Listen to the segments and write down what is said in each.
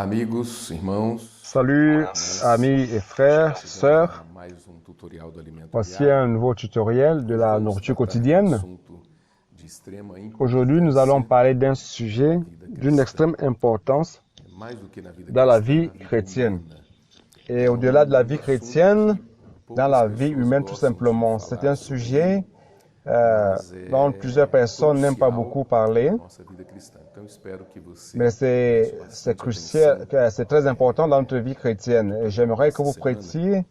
Olá, amigos, irmãos. Salut amis et frères, sœurs. Mais tutorial do alimento Voici diário. un nouveau tutoriel de la Vamos nourriture tratar de quotidienne. assunto de extrema Aujourd'hui, nous allons importância parler d'un sujet na vida d'une cristã. extrême importance Mais do que na vida dans la cristã, vie na vida chrétienne. humana. Et au-delà de la vie Assunto chrétienne, que dans poucas la vie pessoas humaine tout gostam de simplement. C'est falar un sobre sujet ele, mas dont plusieurs personnes n'aiment pas crucial beaucoup parler, na nossa vida cristã. Então, espero que você mais preste c'est bastante crucial, atenção c'est très important dans notre vie chrétienne. Et j'aimerais que essa vous semana. prêtiez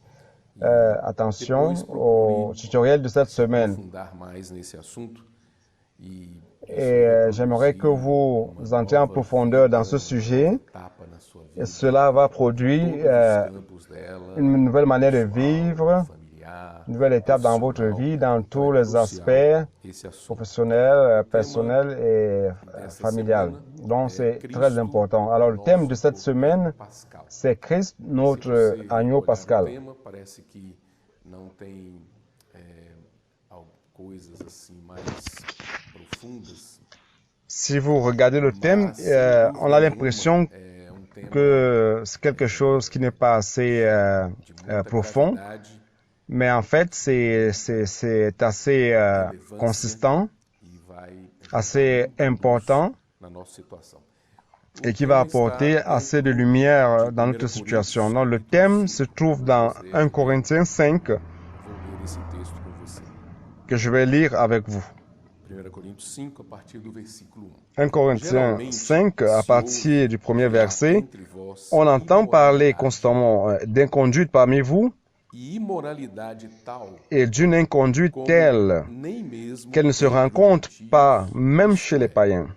attention Depois au procure tutoriel de cette se semaine. aprofundar mais nesse assunto e Et j'aimerais que vous entriez en profondeur dans ce sujet. Et cela va produire une nouvelle manière de vivre, une nouvelle étape dans votre vie, dans tous les aspects professionnels, personnels et familiales. Donc c'est très important. Alors le thème de cette semaine, c'est Christ, notre agneau pascal. Parece que não tem coisas assim mais profundas. Si vous regardez le thème, on a l'impression que c'est quelque chose qui n'est pas assez profond, mais en fait c'est assez consistant, assez important et qui va apporter assez de lumière dans notre situation. Donc le thème se trouve dans 1 Corinthiens 5 que je vais lire avec vous. 1 Corinthiens 5, à partir du premier verset, on entend parler constamment d'inconduite parmi vous et d'une inconduite telle qu'elle ne se rencontre pas même chez les païens.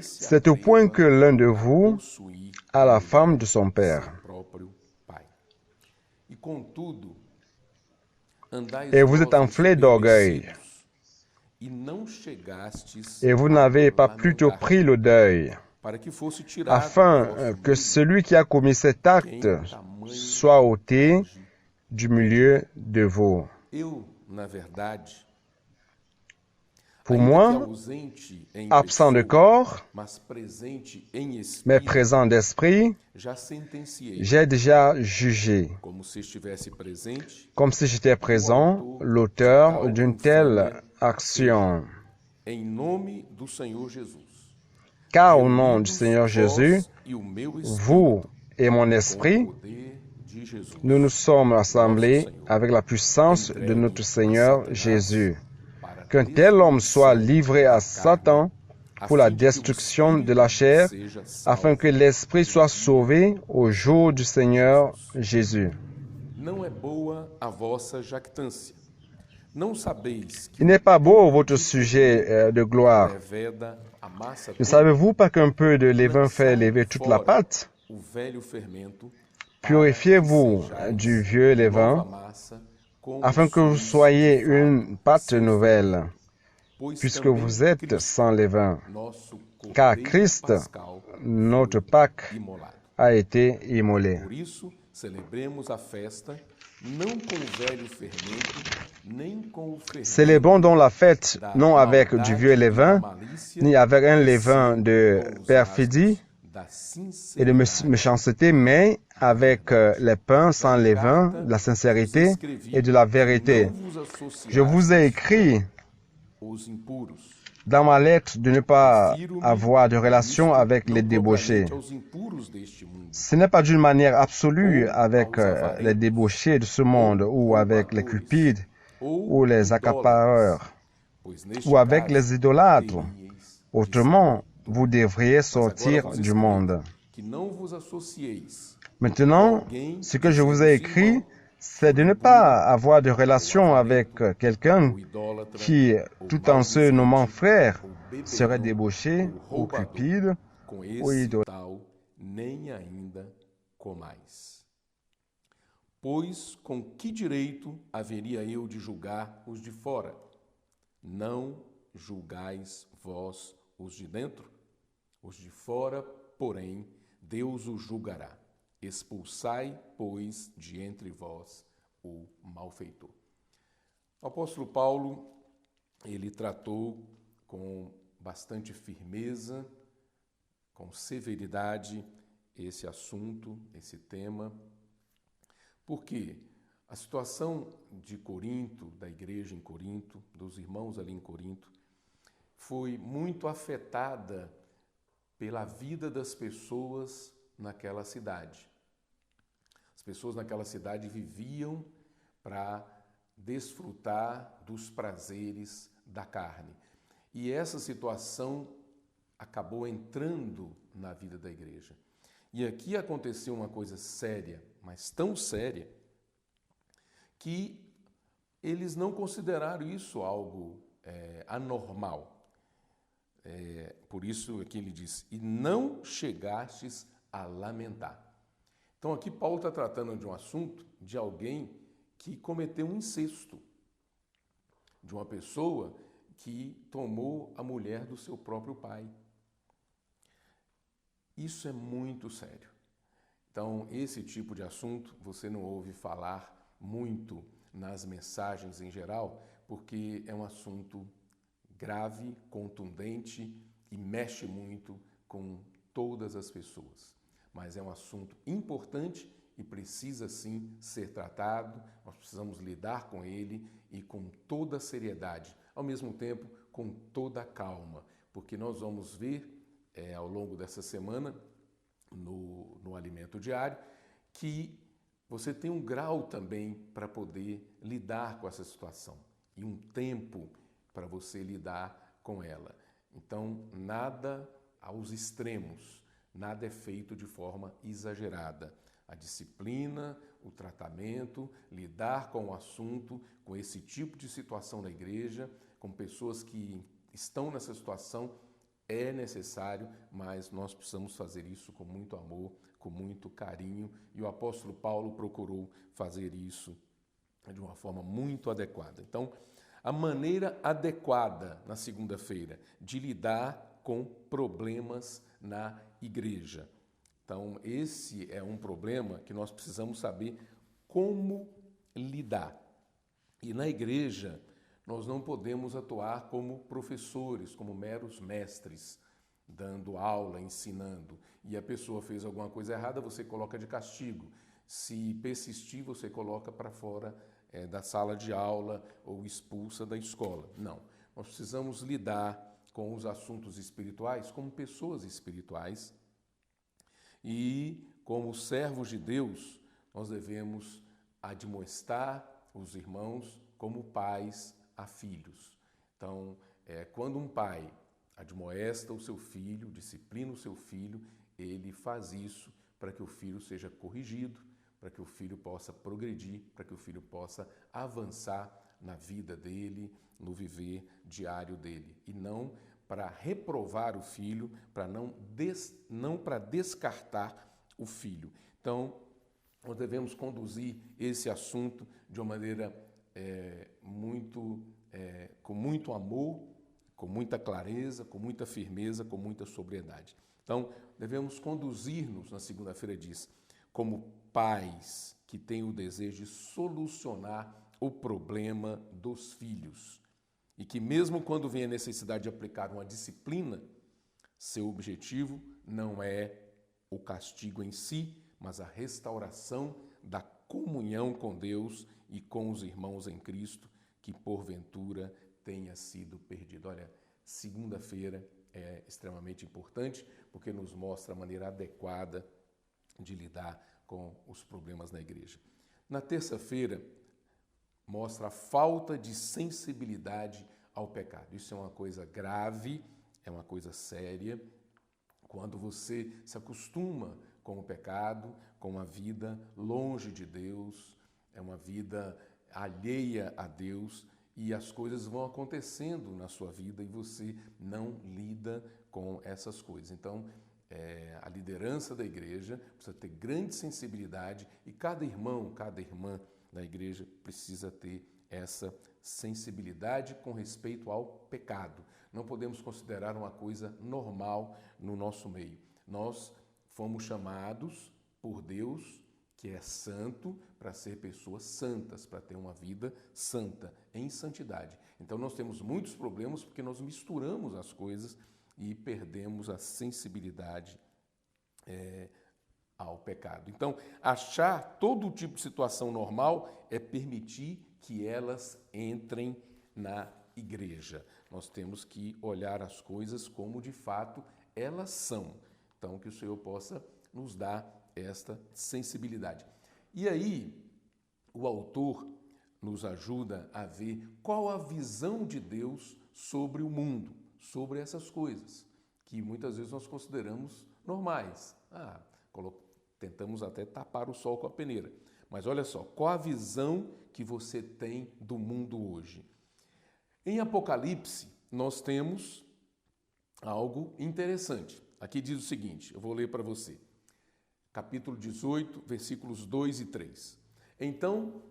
C'est au point que l'un de vous a la femme de son père. Et vous êtes enflés d'orgueil. Et vous n'avez pas plutôt pris le deuil, afin que celui qui a commis cet acte soit ôté du milieu de vous. Pour moi, absent de corps, mais présent d'esprit, j'ai déjà jugé, comme si j'étais présent, l'auteur d'une telle action. Car au nom du Seigneur Jésus, vous et mon esprit, nous nous sommes assemblés avec la puissance de notre Seigneur Jésus. Qu'un tel homme soit livré à Satan pour la destruction de la chair, afin que l'esprit soit sauvé au jour du Seigneur Jésus. Il n'est pas beau votre sujet de gloire. Ne savez-vous pas qu'un peu de levain fait lever toute la pâte? Purifiez-vous du vieux levain, afin que vous soyez une pâte nouvelle, puisque vous êtes sans levain, car Christ, notre Pâque, a été immolé. Célébrons donc la fête non avec du vieux levain, ni avec un levain de perfidie et de méchanceté, mais avec les pains sans levain, de la sincérité et de la vérité. Je vous ai écrit dans ma lettre de ne pas avoir de relation avec les débauchés. Ce n'est pas d'une manière absolue avec les débauchés de ce monde, ou avec les cupides, ou les accapareurs, ou avec les idolâtres. Autrement, vous devriez sortir du monde. Maintenant, ce que je vous ai écrit, c'est de ne pas avoir de relation avec quelqu'un qui, tout en se nommant frère, serait débauché, ou cupide, ou idolâtre. Pois com que direito haveria eu de julgar os de fora? Não julgais vós os de dentro? Os de fora, porém, Deus os julgará. Expulsai, pois, de entre vós o malfeitor. O apóstolo Paulo, ele tratou com bastante firmeza com severidade esse assunto, esse tema, porque a situação de Corinto, da igreja em Corinto, dos irmãos ali em Corinto, foi muito afetada pela vida das pessoas naquela cidade. As pessoas naquela cidade viviam para desfrutar dos prazeres da carne. E essa situação acabou entrando na vida da igreja. E aqui aconteceu uma coisa séria, mas tão séria, que eles não consideraram isso algo anormal. Por isso aqui ele diz, e não chegastes a lamentar. Então aqui Paulo está tratando de um assunto de alguém que cometeu um incesto, de uma pessoa que tomou a mulher do seu próprio pai. Isso é muito sério. Então, esse tipo de assunto você não ouve falar muito nas mensagens em geral, porque é um assunto grave, contundente e mexe muito com todas as pessoas. Mas é um assunto importante e precisa sim ser tratado, nós precisamos lidar com ele e com toda a seriedade, ao mesmo tempo com toda a calma, porque nós vamos ver ao longo dessa semana, no alimento diário, que você tem um grau também para poder lidar com essa situação e um tempo para você lidar com ela. Então, nada aos extremos, nada é feito de forma exagerada. A disciplina, o tratamento, lidar com o assunto, com esse tipo de situação na igreja, com pessoas que estão nessa situação, é necessário, mas nós precisamos fazer isso com muito amor, com muito carinho, e o apóstolo Paulo procurou fazer isso de uma forma muito adequada. Então, a maneira adequada na segunda-feira de lidar com problemas na igreja. Então, esse é um problema que nós precisamos saber como lidar. E na igreja, nós não podemos atuar como professores, como meros mestres, dando aula, ensinando. E a pessoa fez alguma coisa errada, você coloca de castigo. Se persistir, você coloca para fora da sala de aula ou expulsa da escola. Não. Nós precisamos lidar com os assuntos espirituais como pessoas espirituais. E, como servos de Deus, nós devemos admoestar os irmãos como pais a filhos. Então, quando um pai admoesta o seu filho, disciplina o seu filho, ele faz isso para que o filho seja corrigido, para que o filho possa progredir, para que o filho possa avançar na vida dele, no viver diário dele, e não para reprovar o filho, não para descartar o filho. Então, nós devemos conduzir esse assunto de uma maneira com muito amor, com muita clareza, com muita firmeza, com muita sobriedade. Então, devemos conduzir-nos, na segunda-feira diz, como pais que têm o desejo de solucionar o problema dos filhos. E que mesmo quando vem a necessidade de aplicar uma disciplina, seu objetivo não é o castigo em si, mas a restauração da comunhão com Deus e com os irmãos em Cristo, que porventura tenha sido perdido. Olha, segunda-feira é extremamente importante, porque nos mostra a maneira adequada de lidar com os problemas na igreja. Na terça-feira, mostra a falta de sensibilidade ao pecado. Isso é uma coisa grave, é uma coisa séria. Quando você se acostuma com o pecado, com uma vida longe de Deus, é uma vida alheia a Deus, e as coisas vão acontecendo na sua vida e você não lida com essas coisas. Então, a liderança da igreja precisa ter grande sensibilidade e cada irmão, cada irmã da igreja precisa ter essa sensibilidade com respeito ao pecado. Não podemos considerar uma coisa normal no nosso meio. Nós fomos chamados por Deus, que é santo, para ser pessoas santas, para ter uma vida santa, em santidade. Então nós temos muitos problemas porque nós misturamos as coisas e perdemos a sensibilidade ao pecado. Então, achar todo tipo de situação normal é permitir que elas entrem na igreja. Nós temos que olhar as coisas como de fato elas são. Então, que o Senhor possa nos dar esta sensibilidade. E aí, o autor nos ajuda a ver qual a visão de Deus sobre o mundo, sobre essas coisas, que muitas vezes nós consideramos normais. Tentamos até tapar o sol com a peneira. Mas olha só, qual a visão que você tem do mundo hoje? Em Apocalipse, nós temos algo interessante. Aqui diz o seguinte, eu vou ler para você. Capítulo 18, versículos 2 e 3. Então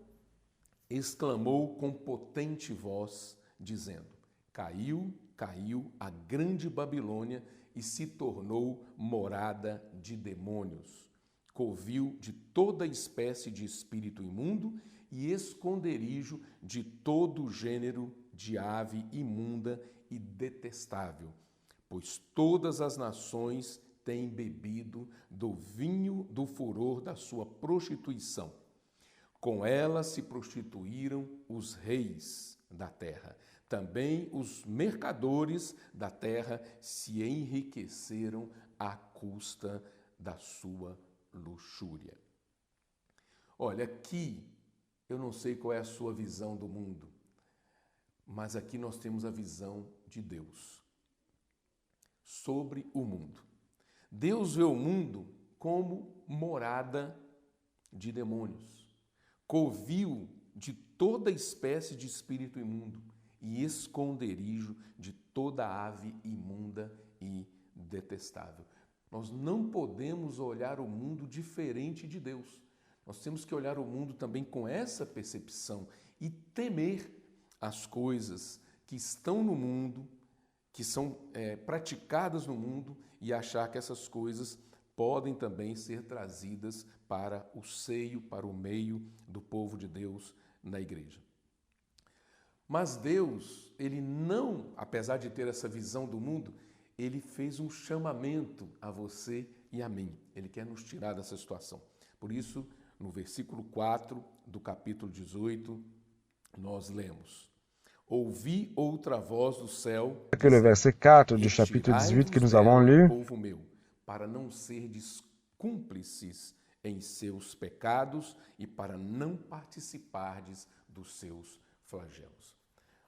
exclamou com potente voz, dizendo: Caiu, caiu a grande Babilônia e se tornou morada de demônios, covil de toda espécie de espírito imundo e esconderijo de todo gênero de ave imunda e detestável, pois todas as nações têm bebido do vinho do furor da sua prostituição. Com ela se prostituíram os reis da terra. Também os mercadores da terra se enriqueceram à custa da sua luxúria. Olha, aqui eu não sei qual é a sua visão do mundo, mas aqui nós temos a visão de Deus sobre o mundo. Deus vê o mundo como morada de demônios, covil de toda espécie de espírito imundo e esconderijo de toda ave imunda e detestável. Nós não podemos olhar o mundo diferente de Deus. Nós temos que olhar o mundo também com essa percepção e temer as coisas que estão no mundo, que são praticadas no mundo, e achar que essas coisas podem também ser trazidas para o seio, para o meio do povo de Deus na igreja. Mas Deus, ele não, apesar de ter essa visão do mundo, ele fez um chamamento a você e a mim. Ele quer nos tirar dessa situação. Por isso, no versículo 4 do capítulo 18, nós lemos: Ouvi outra voz do céu, que le verset 4 du chapitre 18 que nous avons lu, povo meu, para não serdes cúmplices em seus pecados e para não participardes dos seus flagelos.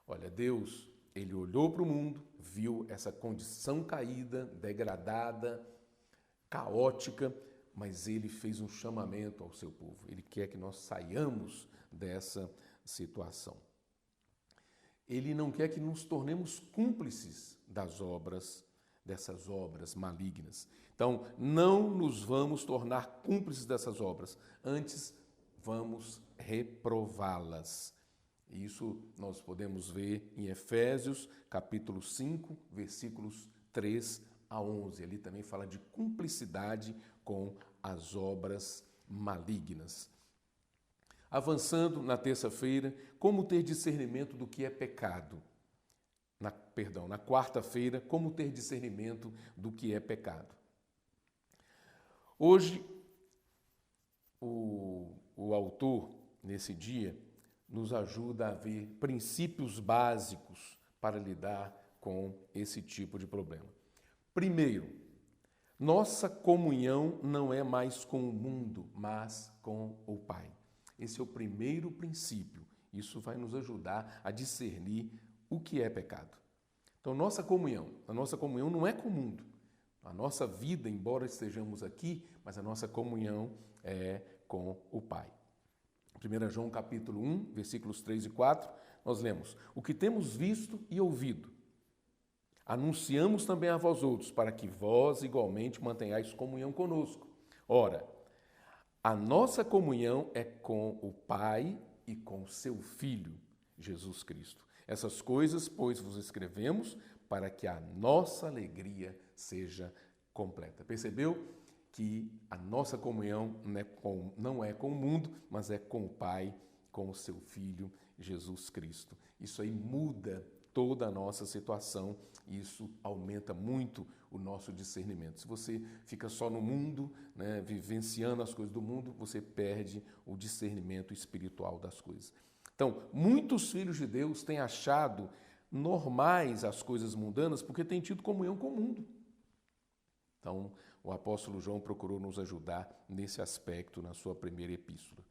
Olha, Deus, ele olhou para o mundo, viu essa condição caída, degradada, caótica, mas ele fez um chamamento ao seu povo. Ele quer que nós saiamos dessa situação. Ele não quer que nos tornemos cúmplices dessas obras malignas. Então, não nos vamos tornar cúmplices dessas obras, antes vamos reprová-las. Isso nós podemos ver em Efésios, capítulo 5, versículos 3 a 11. Ali também fala de cumplicidade com as obras malignas. Avançando na terça-feira, como ter discernimento do que é pecado? Na quarta-feira, como ter discernimento do que é pecado? Hoje, o autor, nesse dia, nos ajuda a ver princípios básicos para lidar com esse tipo de problema. Primeiro, nossa comunhão não é mais com o mundo, mas com o Pai. Esse é o primeiro princípio. Isso vai nos ajudar a discernir o que é pecado. Então, a nossa comunhão não é com o mundo. A nossa vida, embora estejamos aqui, mas a nossa comunhão é com o Pai. 1 João capítulo 1, versículos 3 e 4, nós lemos: O que temos visto e ouvido, anunciamos também a vós outros, para que vós igualmente mantenhais comunhão conosco. Ora, a nossa comunhão é com o Pai e com o seu Filho, Jesus Cristo. Essas coisas, pois, vos escrevemos para que a nossa alegria seja completa. Percebeu que a nossa comunhão não é com o mundo, mas é com o Pai, com o seu Filho, Jesus Cristo. Isso aí muda toda a nossa situação. Isso aumenta muito o nosso discernimento. Se você fica só no mundo, né, vivenciando as coisas do mundo, você perde o discernimento espiritual das coisas. Então, muitos filhos de Deus têm achado normais as coisas mundanas porque têm tido comunhão com o mundo. Então, o apóstolo João procurou nos ajudar nesse aspecto na sua primeira epístola.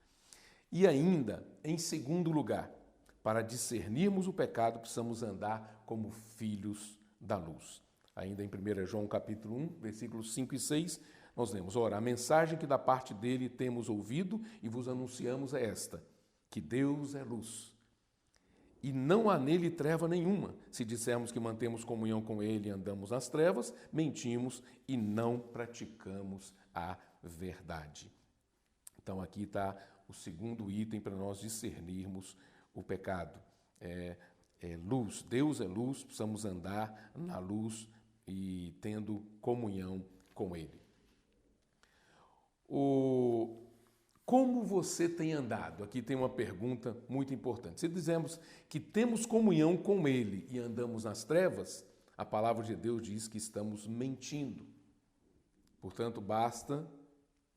E ainda, em segundo lugar, para discernirmos o pecado, precisamos andar como filhos da luz. Ainda em 1 João capítulo 1, versículos 5 e 6, nós lemos: ora, a mensagem que da parte dele temos ouvido e vos anunciamos é esta, que Deus é luz, e não há nele treva nenhuma. Se dissermos que mantemos comunhão com ele e andamos nas trevas, mentimos e não praticamos a verdade. Então aqui está o segundo item para nós discernirmos o pecado. Luz, Deus é luz, precisamos andar na luz e tendo comunhão com ele. Como você tem andado? Aqui tem uma pergunta muito importante. Se dizemos que temos comunhão com ele e andamos nas trevas, a palavra de Deus diz que estamos mentindo. Portanto,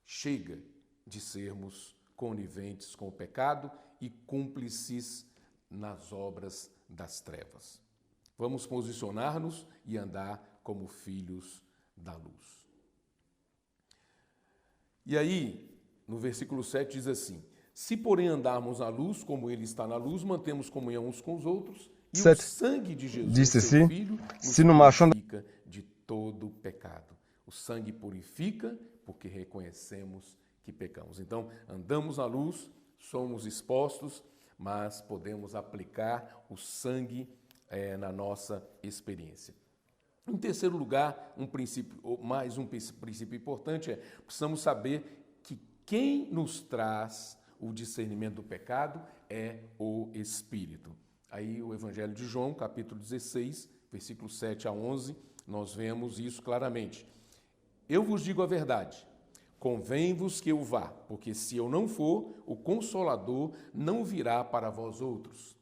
chega de sermos coniventes com o pecado e cúmplices nas obras das trevas. Vamos posicionar-nos e andar como filhos da luz. E aí, no versículo 7 diz assim: se porém andarmos na luz, como ele está na luz, mantemos comunhão uns com os outros, e o sangue de Jesus, seu Filho, nos purifica de todo pecado. O sangue purifica porque reconhecemos que pecamos. Então, andamos na luz, somos expostos, mas podemos aplicar o sangue na nossa experiência. Em terceiro lugar, mais um princípio importante precisamos saber que quem nos traz o discernimento do pecado é o Espírito. Aí o Evangelho de João, capítulo 16, versículos 7 a 11, nós vemos isso claramente. Eu vos digo a verdade, convém-vos que eu vá, porque se eu não for, o Consolador não virá para vós outros.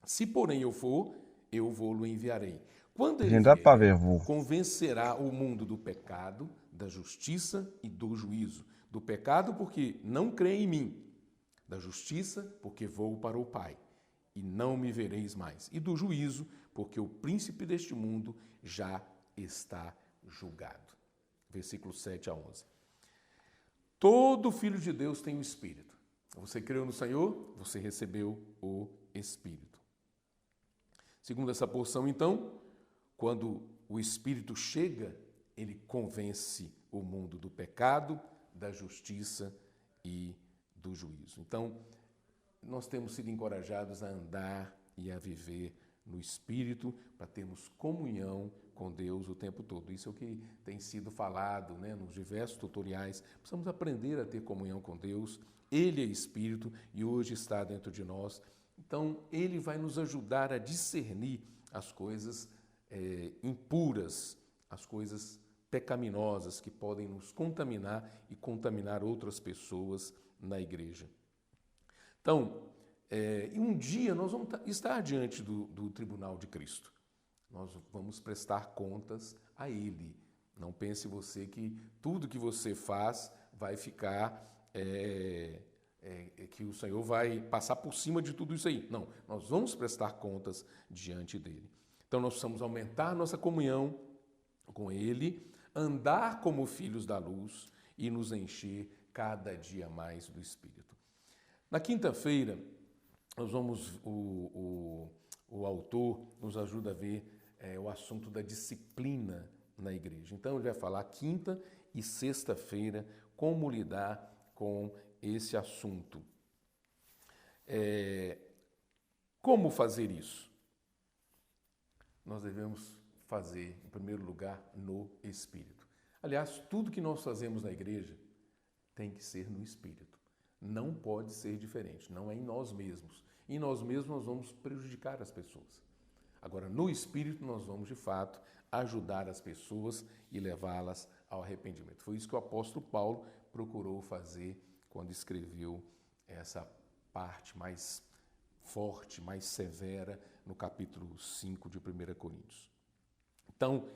Se, porém, eu for, eu vou-lo enviarei. Quando ele vier, convencerá o mundo do pecado, da justiça e do juízo. Do pecado, porque não crê em mim. Da justiça, porque vou para o Pai, e não me vereis mais. E do juízo, porque o príncipe deste mundo já está julgado. Versículos 7 a 11. Todo filho de Deus tem o Espírito. Você creu no Senhor, você recebeu o Espírito. Segundo essa porção, então, quando o Espírito chega, ele convence o mundo do pecado, da justiça e do juízo. Então, nós temos sido encorajados a andar e a viver no Espírito para termos comunhão com Deus o tempo todo. Isso é o que tem sido falado, nos diversos tutoriais. Precisamos aprender a ter comunhão com Deus. Ele é Espírito e hoje está dentro de nós. Então, ele vai nos ajudar a discernir as coisas impuras, as coisas pecaminosas que podem nos contaminar e contaminar outras pessoas na igreja. Então, um dia nós vamos estar diante do tribunal de Cristo. Nós vamos prestar contas a Ele. Não pense você que tudo que você faz vai ficar, que o Senhor vai passar por cima de tudo isso aí. Não, nós vamos prestar contas diante dEle. Então, nós precisamos aumentar nossa comunhão com Ele, andar como filhos da luz e nos encher cada dia mais do Espírito. Na quinta-feira, nós vamos, o autor nos ajuda a ver o assunto da disciplina na igreja. Então, ele vai falar quinta e sexta-feira como lidar com esse assunto. Como fazer isso? Nós devemos fazer, em primeiro lugar, no Espírito. Aliás, tudo que nós fazemos na igreja tem que ser no Espírito. Não pode ser diferente, não é em nós mesmos. Em nós mesmos nós vamos prejudicar as pessoas. Agora, no Espírito nós vamos, de fato, ajudar as pessoas e levá-las ao arrependimento. Foi isso que o apóstolo Paulo procurou fazer quando escreveu essa parte mais forte, mais severa no capítulo 5 de 1 Coríntios. Então,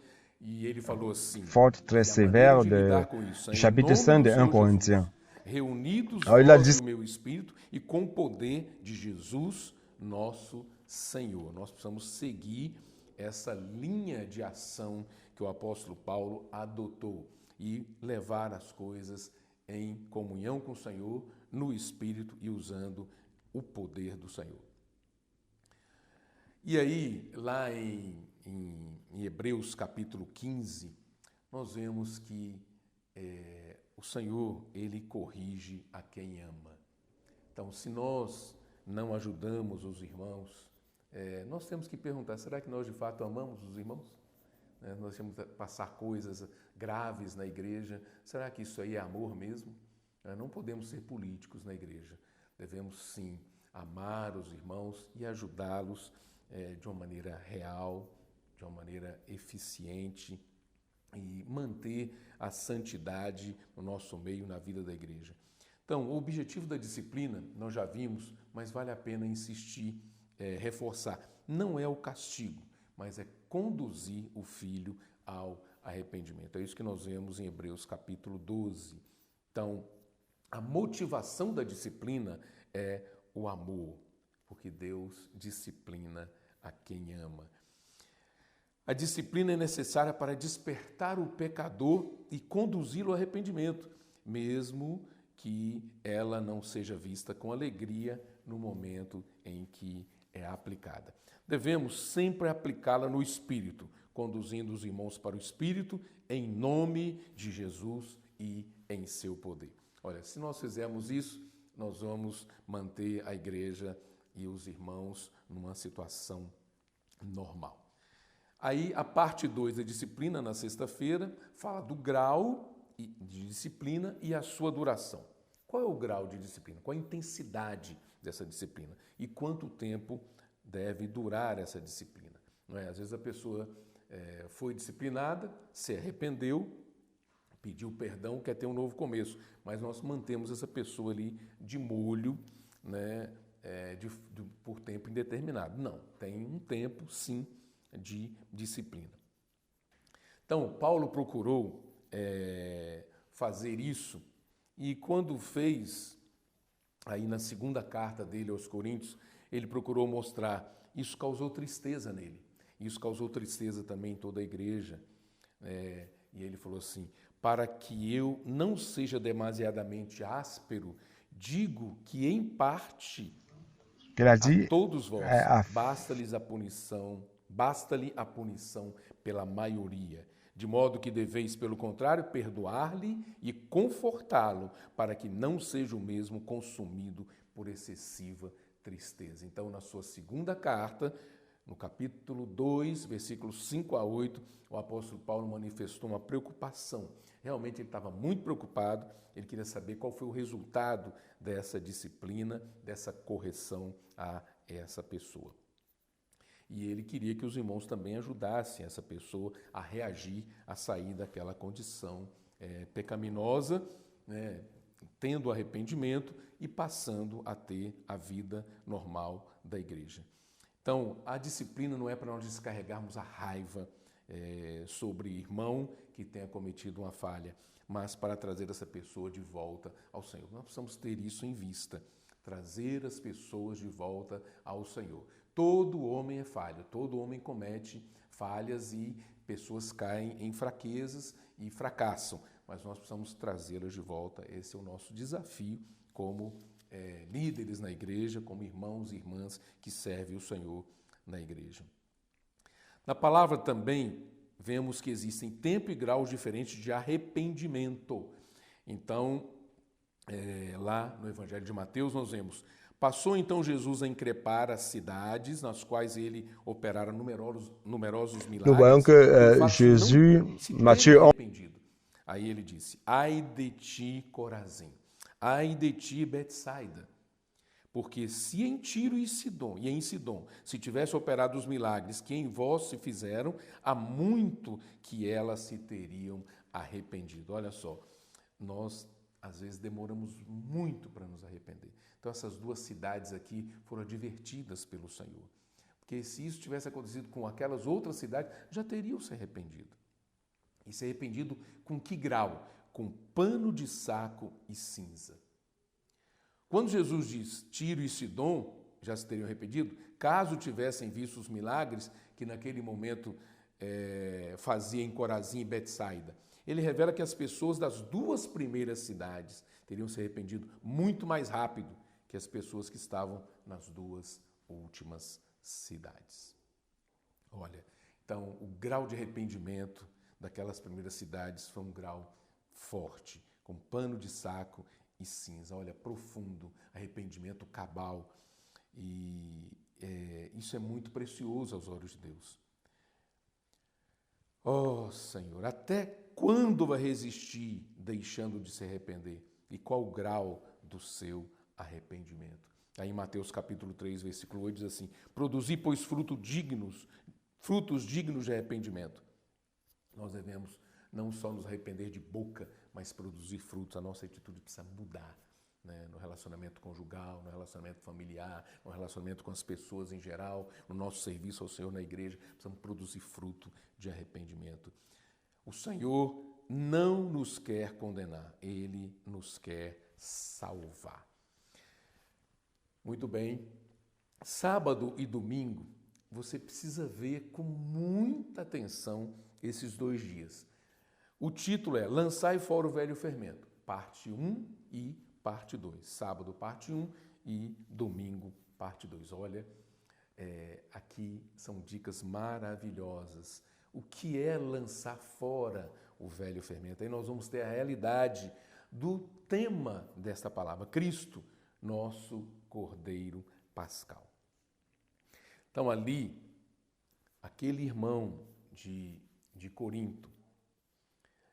e ele falou assim, Forte, très sévère du chapitre 5 de 1 Corinthiens. Reunidos Alors, il a vós dit, e o meu espírito e com o poder de Jesus, nosso Senhor. Nós precisamos seguir essa linha de ação que o apóstolo Paulo adotou e levar as coisas em comunhão com o Senhor, no Espírito e usando o poder do Senhor. E aí, lá em Hebreus capítulo 15, nós vemos que o Senhor, Ele corrige a quem ama. Então, se nós não ajudamos os irmãos, nós temos que perguntar, será que nós de fato amamos os irmãos? Nós temos que passar coisas graves na igreja, será que isso aí é amor mesmo? Não podemos ser políticos na igreja, devemos sim amar os irmãos e ajudá-los de uma maneira real, de uma maneira eficiente e manter a santidade no nosso meio, na vida da igreja. Então, o objetivo da disciplina, nós já vimos, mas vale a pena insistir, reforçar. Não é o castigo, mas é conduzir o filho ao arrependimento. É isso que nós vemos em Hebreus capítulo 12. Então, a motivação da disciplina é o amor, porque Deus disciplina a quem ama. A disciplina é necessária para despertar o pecador e conduzi-lo ao arrependimento, mesmo que ela não seja vista com alegria no momento em que é aplicada. Devemos sempre aplicá-la no Espírito, conduzindo os irmãos para o Espírito, em nome de Jesus e em seu poder. Olha, se nós fizermos isso, nós vamos manter a igreja e os irmãos numa situação normal. Aí, a parte 2 da disciplina, na sexta-feira, fala do grau de disciplina e a sua duração. Qual é o grau de disciplina? Qual a intensidade dessa disciplina? E quanto tempo deve durar essa disciplina? Não é? Às vezes a pessoa foi disciplinada, se arrependeu, pediu perdão, quer ter um novo começo, mas nós mantemos essa pessoa ali de molho, né, por tempo indeterminado. Não, tem um tempo, sim, de disciplina. Então, Paulo procurou fazer isso e quando fez, aí na segunda carta dele aos Coríntios, ele procurou mostrar, isso causou tristeza nele, isso causou tristeza também em toda a igreja, e ele falou assim, para que eu não seja demasiadamente áspero, digo que em parte a todos vós basta-lhe a punição pela maioria, de modo que deveis, pelo contrário, perdoar-lhe e confortá-lo, para que não seja o mesmo consumido por excessiva tristeza. Então, na sua segunda carta, no capítulo 2, versículos 5 a 8, o apóstolo Paulo manifestou uma preocupação. Realmente ele estava muito preocupado, ele queria saber qual foi o resultado dessa disciplina, dessa correção a essa pessoa. E ele queria que os irmãos também ajudassem essa pessoa a reagir, a sair daquela condição pecaminosa, né, tendo arrependimento e passando a ter a vida normal da igreja. Então, a disciplina não é para nós descarregarmos a raiva sobre irmão que tenha cometido uma falha, mas para trazer essa pessoa de volta ao Senhor. Nós precisamos ter isso em vista, trazer as pessoas de volta ao Senhor. Todo homem é falho, todo homem comete falhas e pessoas caem em fraquezas e fracassam, mas nós precisamos trazê-las de volta. Esse é o nosso desafio como líderes na igreja, como irmãos e irmãs que servem o Senhor na igreja. Na palavra também vemos que existem tempo e graus diferentes de arrependimento. Então, lá no Evangelho de Mateus nós vemos: passou então Jesus a increpar as cidades nas quais ele operara numerosos milagres. Nous voyons que Jésus, Matthieu 11, aí ele disse: ai de ti, Corazim, ai de ti, Betsaida, porque se em Tiro e em Sidom se tivesse operado os milagres que em vós se fizeram, há muito que elas se teriam arrependido. Olha só, nós às vezes demoramos muito para nos arrepender. Então essas duas cidades aqui foram advertidas pelo Senhor. Porque se isso tivesse acontecido com aquelas outras cidades, já teriam se arrependido. E se arrependido com que grau? Com pano de saco e cinza. Quando Jesus diz Tiro e Sidom já se teriam arrependido, caso tivessem visto os milagres que naquele momento fazia em Corazim e Betsaida, ele revela que as pessoas das duas primeiras cidades teriam se arrependido muito mais rápido que as pessoas que estavam nas duas últimas cidades. Olha, então o grau de arrependimento daquelas primeiras cidades foi um grau forte, com pano de saco e cinza. Olha, profundo, arrependimento cabal. E isso é muito precioso aos olhos de Deus. Oh, Senhor, até quando vai resistir deixando de se arrepender? E qual o grau do seu arrependimento? Aí em Mateus capítulo 3, versículo 8 diz assim: produzi, pois, frutos dignos de arrependimento. Nós devemos não só nos arrepender de boca, mas produzir frutos. A nossa atitude precisa mudar, né? No relacionamento conjugal, no relacionamento familiar, no relacionamento com as pessoas em geral, no nosso serviço ao Senhor na igreja. Precisamos produzir fruto de arrependimento. O Senhor não nos quer condenar, Ele nos quer salvar. Muito bem. Sábado e domingo, você precisa ver com muita atenção esses 2 dias. O título é Lançai fora o velho fermento, parte 1 e parte 2. Sábado, parte 1 e domingo, parte 2. Olha, aqui são dicas maravilhosas. O que é lançar fora o velho fermento? Aí nós vamos ter a realidade do tema desta palavra, Cristo, nosso Cordeiro Pascal. Então ali, aquele irmão de Corinto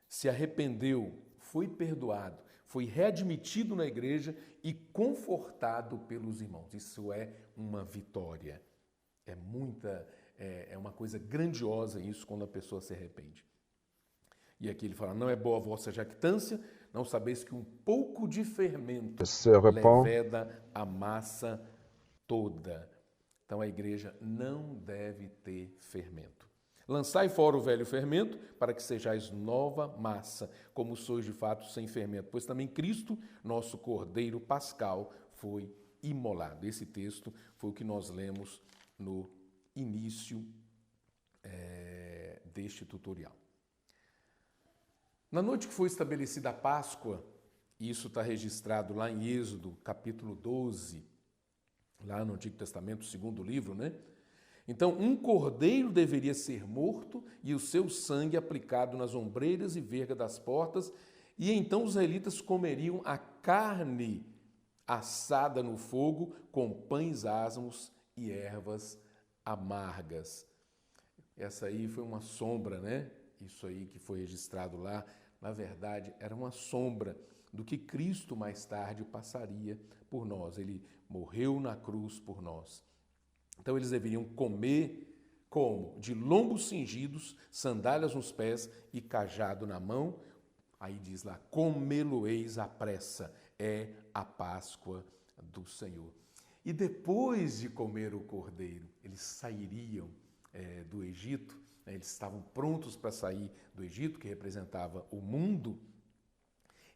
se arrependeu, foi perdoado, foi readmitido na igreja e confortado pelos irmãos. Isso é uma vitória. É uma coisa grandiosa isso quando a pessoa se arrepende. E aqui ele fala, não é boa a vossa jactância, não sabeis que um pouco de fermento leveda a massa toda. Então a igreja não deve ter fermento. Lançai fora o velho fermento, para que sejais nova massa, como sois de fato sem fermento. Pois também Cristo, nosso Cordeiro Pascal, foi imolado. Esse texto foi o que nós lemos no início deste tutorial. Na noite que foi estabelecida a Páscoa, e isso está registrado lá em Êxodo, capítulo 12, lá no Antigo Testamento, segundo livro, né? Então, um cordeiro deveria ser morto e o seu sangue aplicado nas ombreiras e verga das portas, e então os israelitas comeriam a carne assada no fogo com pães asmos e ervas amargas. Essa aí foi uma sombra, né? Isso aí que foi registrado lá, na verdade, era uma sombra do que Cristo mais tarde passaria por nós. Ele morreu na cruz por nós. Então eles deveriam comer como? De lombos cingidos, sandálias nos pés e cajado na mão. Aí diz lá, comê-lo-eis à pressa, é a Páscoa do Senhor. E depois de comer o cordeiro, eles sairiam do Egito, né? Eles estavam prontos para sair do Egito, que representava o mundo,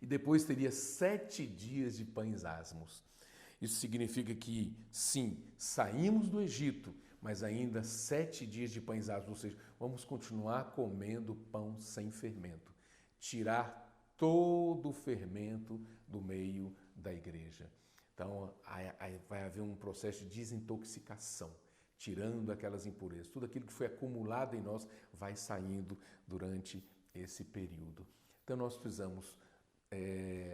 e depois teria 7 dias de pães asmos. Isso significa que, sim, saímos do Egito, mas ainda 7 dias de pães asmos, ou seja, vamos continuar comendo pão sem fermento. Tirar todo o fermento do meio da igreja. Então, vai haver um processo de desintoxicação, tirando aquelas impurezas. Tudo aquilo que foi acumulado em nós vai saindo durante esse período. Então, nós precisamos,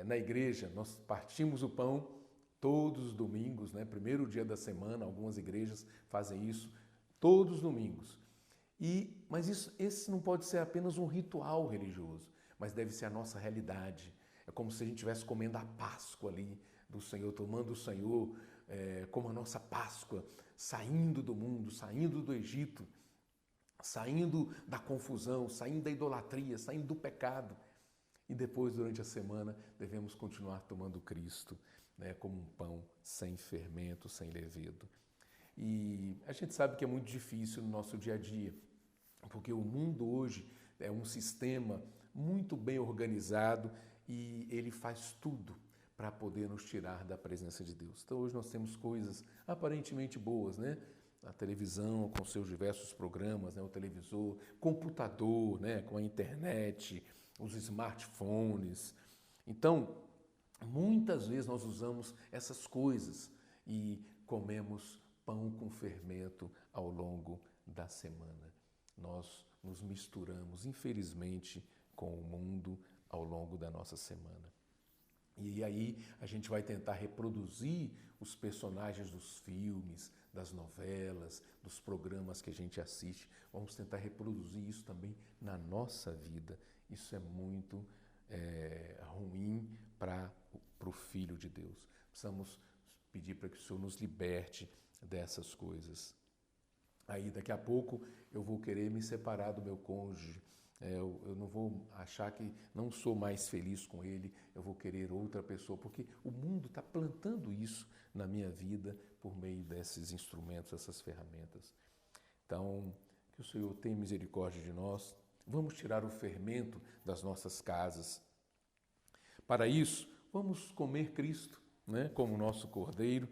na igreja, nós partimos o pão todos os domingos, né? Primeiro dia da semana, algumas igrejas fazem isso todos os domingos. Mas esse não pode ser apenas um ritual religioso, mas deve ser a nossa realidade. É como se a gente estivesse comendo a Páscoa ali do Senhor, tomando o Senhor como a nossa Páscoa, saindo do mundo, saindo do Egito, saindo da confusão, saindo da idolatria, saindo do pecado. E depois, durante a semana, devemos continuar tomando Cristo, né, como um pão sem fermento, sem levedo. E a gente sabe que é muito difícil no nosso dia a dia, porque o mundo hoje é um sistema muito bem organizado e ele faz tudo para poder nos tirar da presença de Deus. Então hoje nós temos coisas aparentemente boas, né? A televisão com seus diversos programas, né? O televisor, computador, né? Com a internet, os smartphones. Então, muitas vezes nós usamos essas coisas e comemos pão com fermento ao longo da semana. Nós nos misturamos, infelizmente, com o mundo ao longo da nossa semana. E aí a gente vai tentar reproduzir os personagens dos filmes, das novelas, dos programas que a gente assiste. Vamos tentar reproduzir isso também na nossa vida. Isso é muito ruim para o Filho de Deus. Precisamos pedir para que o Senhor nos liberte dessas coisas. Aí daqui a pouco eu vou querer me separar do meu cônjuge. Eu não vou achar que não sou mais feliz com ele, eu vou querer outra pessoa, porque o mundo está plantando isso na minha vida por meio desses instrumentos, essas ferramentas. Então, que o Senhor tenha misericórdia de nós. Vamos tirar o fermento das nossas casas. Para isso, vamos comer Cristo, né, como nosso Cordeiro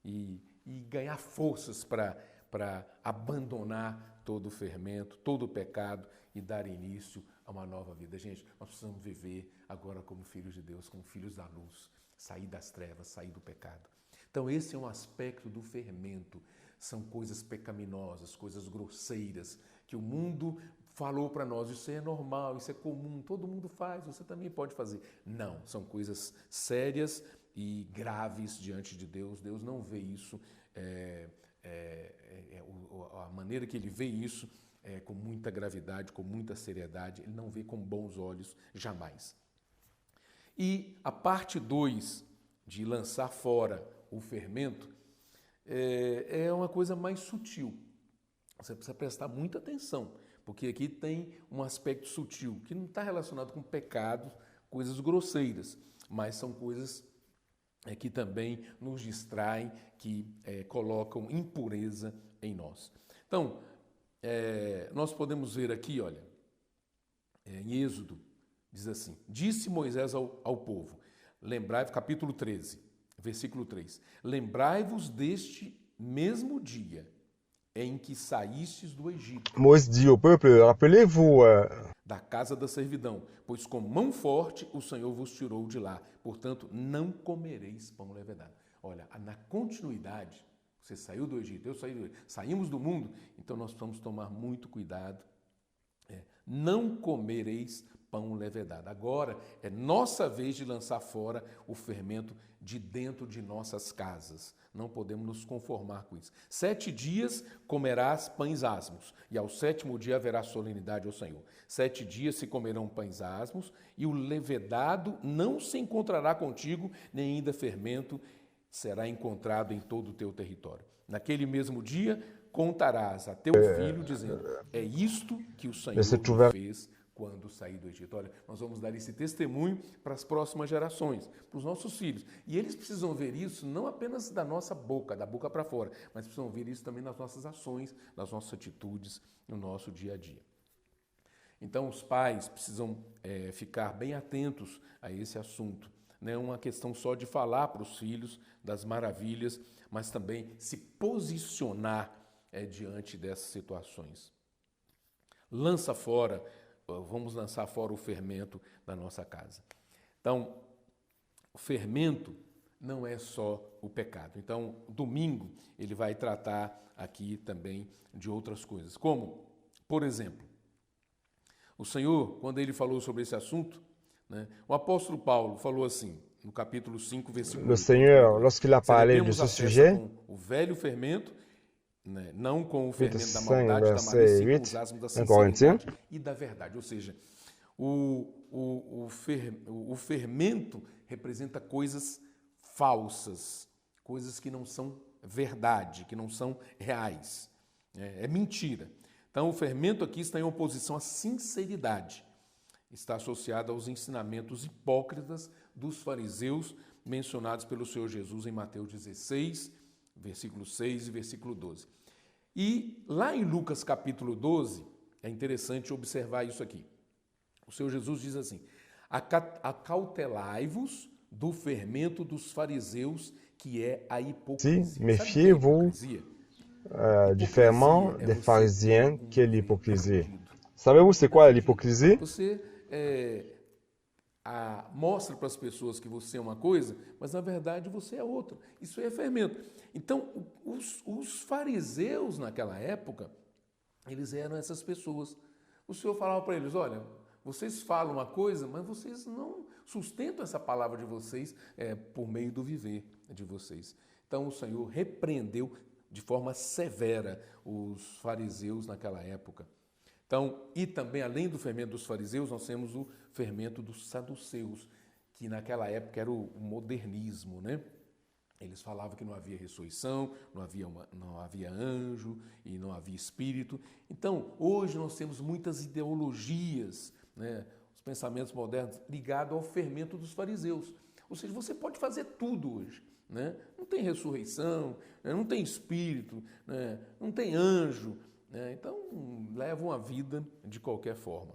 e ganhar forças para abandonar todo o fermento, todo o pecado e dar início a uma nova vida. Gente, nós precisamos viver agora como filhos de Deus, como filhos da luz, sair das trevas, sair do pecado. Então esse é um aspecto do fermento. São coisas pecaminosas, coisas grosseiras, que o mundo falou para nós, isso é normal, isso é comum, todo mundo faz, você também pode fazer. Não, são coisas sérias e graves diante de Deus. Deus não vê isso, a maneira que Ele vê isso com muita gravidade, com muita seriedade, Ele não vê com bons olhos, jamais. E a parte 2 de lançar fora o fermento é uma coisa mais sutil. Você precisa prestar muita atenção, porque aqui tem um aspecto sutil, que não está relacionado com pecados, coisas grosseiras, mas são coisas que também nos distraem, que colocam impureza em nós. Então, nós podemos ver aqui, olha, em Êxodo, diz assim: disse Moisés ao povo, lembrai-vos, capítulo 13, versículo 3, lembrai-vos deste mesmo dia em que saístes do Egito. Moïse dit au peuple, rappelez-vous da casa da servidão, pois com mão forte o Senhor vos tirou de lá, portanto não comereis pão levedado. Olha, na continuidade, você saiu do Egito, eu saí do Egito, saímos do mundo, então nós precisamos tomar muito cuidado. Não comereis pão levedado. Agora é nossa vez de lançar fora o fermento de dentro de nossas casas. Não podemos nos conformar com isso. 7 dias comerás pães asmos, e ao 7º dia haverá solenidade ao Senhor. 7 dias se comerão pães asmos, e o levedado não se encontrará contigo, nem ainda fermento será encontrado em todo o teu território. Naquele mesmo dia contarás a teu filho, dizendo, é isto que o Senhor me fez quando saí do Egito. Olha, nós vamos dar esse testemunho para as próximas gerações, para os nossos filhos. E eles precisam ver isso não apenas da nossa boca, da boca para fora, mas precisam ver isso também nas nossas ações, nas nossas atitudes, no nosso dia a dia. Então, os pais precisam ficar bem atentos a esse assunto. Não é uma questão só de falar para os filhos das maravilhas, mas também se posicionar diante dessas situações. Vamos lançar fora o fermento da nossa casa. Então, o fermento não é só o pecado. Então, domingo, ele vai tratar aqui também de outras coisas. Como, por exemplo, o Senhor, quando ele falou sobre esse assunto, né, o apóstolo Paulo falou assim, no capítulo 5, versículo 8. Le Seigneur, lorsqu'il a parlé de ce sujet, com o velho fermento, né, não com o fermento da 5, maldade, da malícia, verset com 8, os asmos da em Corinthiens. sinceridade e da verdade. Ou seja, o fermento representa coisas falsas, coisas que não são verdade, que não são reais. É mentira. Então, o fermento aqui está em oposição à sinceridade. Está associado aos ensinamentos hipócritas dos fariseus mencionados pelo Senhor Jesus em Mateus 16, versículo 6 e versículo 12. E lá em Lucas capítulo 12, é interessante observar isso aqui. O Senhor Jesus diz assim: acautelai-vos do fermento dos fariseus, que é a hipocrisia. Méfiez-vous du ferment des pharisiens, qui est l'hypocrisie. Savez-vous c'est quoi l'hypocrisie? Você mostra para as pessoas que você é uma coisa, mas na verdade você é outra. Isso é fermento. Então, os fariseus naquela época, eles eram essas pessoas. O Senhor falava para eles: olha, vocês falam uma coisa, mas vocês não sustentam essa palavra de vocês por meio do viver de vocês. Então, o Senhor repreendeu de forma severa os fariseus naquela época. Então, e também, além do fermento dos fariseus, nós temos o fermento dos saduceus, que naquela época era o modernismo, né? Eles falavam que não havia ressurreição, não havia anjo e não havia espírito. Então, hoje nós temos muitas ideologias, né? Os pensamentos modernos ligados ao fermento dos fariseus. Ou seja, você pode fazer tudo hoje, né? Não tem ressurreição, né? Não tem espírito, né? Não tem anjo, né? Então, levam a vida de qualquer forma.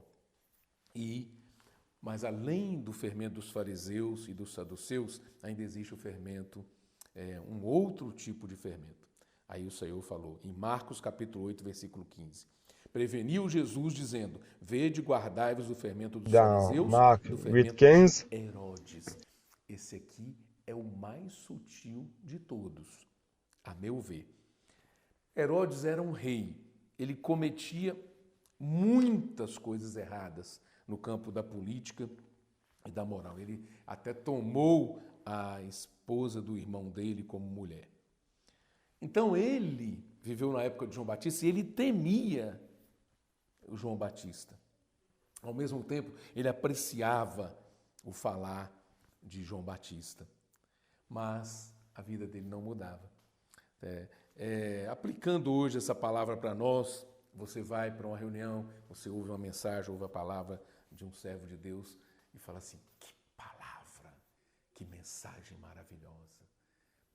Mas além do fermento dos fariseus e dos saduceus, ainda existe o fermento, um outro tipo de fermento. Aí o Senhor falou, em Marcos capítulo 8, versículo 15. Preveniu Jesus dizendo: vede, guardai-vos do fermento dos fariseus e do fermento de Herodes. Esse aqui é o mais sutil de todos, a meu ver. Herodes era um rei. Ele cometia muitas coisas erradas no campo da política e da moral. Ele até tomou a esposa do irmão dele como mulher. Então ele viveu na época de João Batista e ele temia o João Batista. Ao mesmo tempo, ele apreciava o falar de João Batista. Mas a vida dele não mudava. Aplicando hoje essa palavra para nós, você vai para uma reunião, você ouve uma mensagem, ouve a palavra de um servo de Deus e fala assim: que palavra, que mensagem maravilhosa.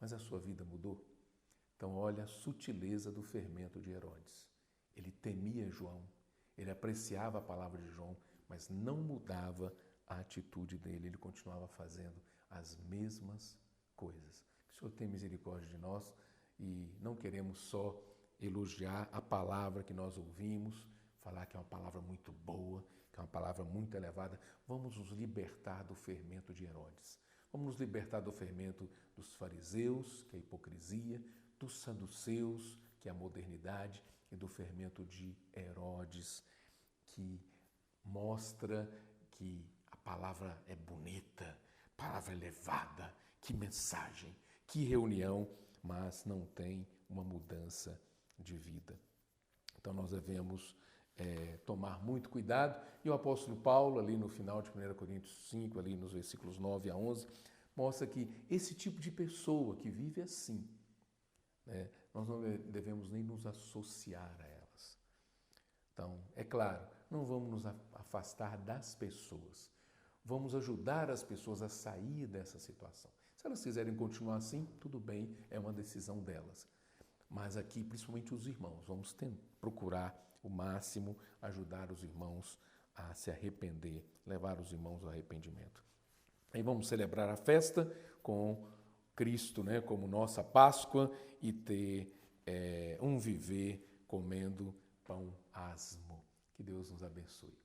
Mas a sua vida mudou? Então olha a sutileza do fermento de Herodes. Ele temia João, ele apreciava a palavra de João, mas não mudava a atitude dele, ele continuava fazendo as mesmas coisas. Que o Senhor tenha misericórdia de nós e não queremos só elogiar a palavra que nós ouvimos, falar que é uma palavra muito boa, que é uma palavra muito elevada. Vamos nos libertar do fermento de Herodes. Vamos nos libertar do fermento dos fariseus, que é a hipocrisia, dos saduceus, que é a modernidade, e do fermento de Herodes, que mostra que a palavra é bonita, palavra elevada, que mensagem, que reunião, mas não tem uma mudança de vida. Então nós devemos tomar muito cuidado. E o apóstolo Paulo, ali no final de 1 Coríntios 5, ali nos versículos 9 a 11, mostra que esse tipo de pessoa que vive assim, nós não devemos nem nos associar a elas. Então, é claro, não vamos nos afastar das pessoas. Vamos ajudar as pessoas a sair dessa situação. Se elas quiserem continuar assim, tudo bem, é uma decisão delas. Mas aqui, principalmente os irmãos, vamos procurar o máximo ajudar os irmãos a se arrepender, levar os irmãos ao arrependimento. Aí vamos celebrar a festa com Cristo, como nossa Páscoa e ter um viver comendo pão asmo. Que Deus nos abençoe.